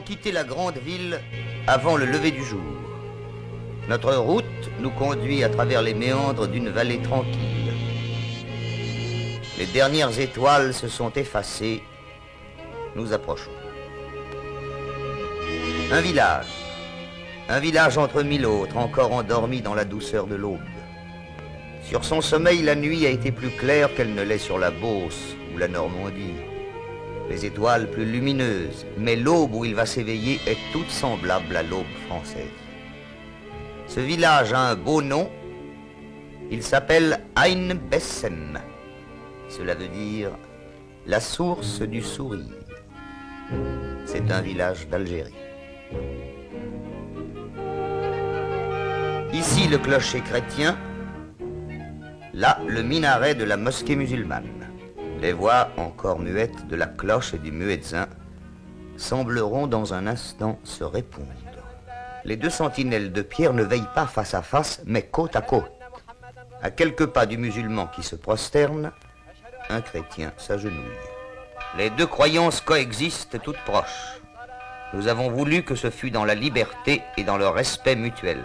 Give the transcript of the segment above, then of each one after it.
quitté la grande ville avant le lever du jour. Notre route nous conduit à travers les méandres d'une vallée tranquille. Les dernières étoiles se sont effacées. Nous approchons. Un village entre mille autres, encore endormi dans la douceur de l'aube. Sur son sommeil, la nuit a été plus claire qu'elle ne l'est sur la Beauce ou la Normandie. Les étoiles plus lumineuses, mais l'aube où il va s'éveiller est toute semblable à l'aube française. Ce village a un beau nom, il s'appelle Einbessem. Cela veut dire la source du sourire. C'est un village d'Algérie. Ici le clocher chrétien, là le minaret de la mosquée musulmane. Les voix encore muettes de la cloche et du muezzin sembleront dans un instant se répondre. Les deux sentinelles de pierre ne veillent pas face à face, mais côte à côte. À quelques pas du musulman qui se prosterne, un chrétien s'agenouille. Les deux croyances coexistent toutes proches. Nous avons voulu que ce fût dans la liberté et dans le respect mutuel.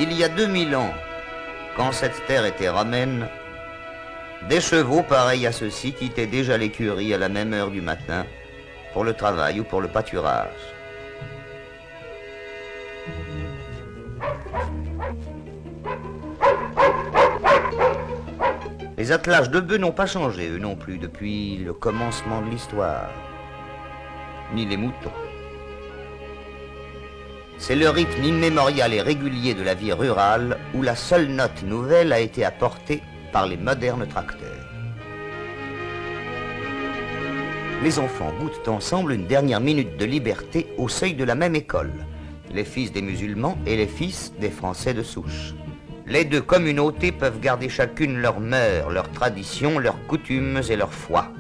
Il y a 2000 ans, quand cette terre était ramène, des chevaux pareils à ceux-ci quittaient déjà l'écurie à la même heure du matin pour le travail ou pour le pâturage. Les attelages de bœufs n'ont pas changé, eux non plus, depuis le commencement de l'histoire, ni les moutons. C'est le rythme immémorial et régulier de la vie rurale où la seule note nouvelle a été apportée par les modernes tracteurs. Les enfants goûtent ensemble une dernière minute de liberté au seuil de la même école, les fils des musulmans et les fils des Français de souche. Les deux communautés peuvent garder chacune leurs mœurs, leurs traditions, leurs coutumes et leur foi.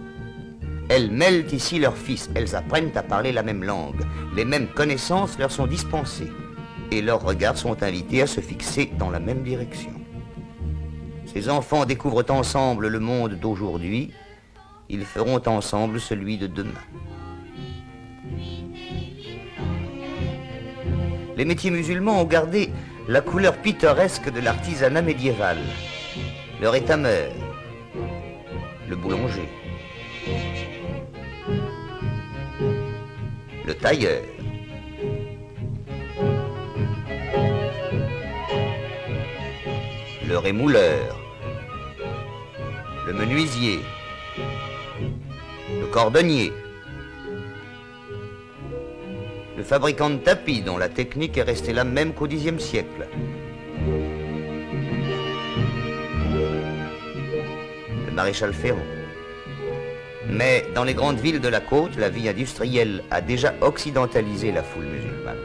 Elles mêlent ici leurs fils, elles apprennent à parler la même langue, les mêmes connaissances leur sont dispensées, et leurs regards sont invités à se fixer dans la même direction. Ces enfants découvrent ensemble le monde d'aujourd'hui, ils feront ensemble celui de demain. Les métiers musulmans ont gardé la couleur pittoresque de l'artisanat médiéval. Leur étameur, le boulanger, le tailleur, le rémouleur, le menuisier, le cordonnier, le fabricant de tapis dont la technique est restée la même qu'au Xe siècle, le maréchal Ferrand. Mais dans les grandes villes de la côte, la vie industrielle a déjà occidentalisé la foule musulmane.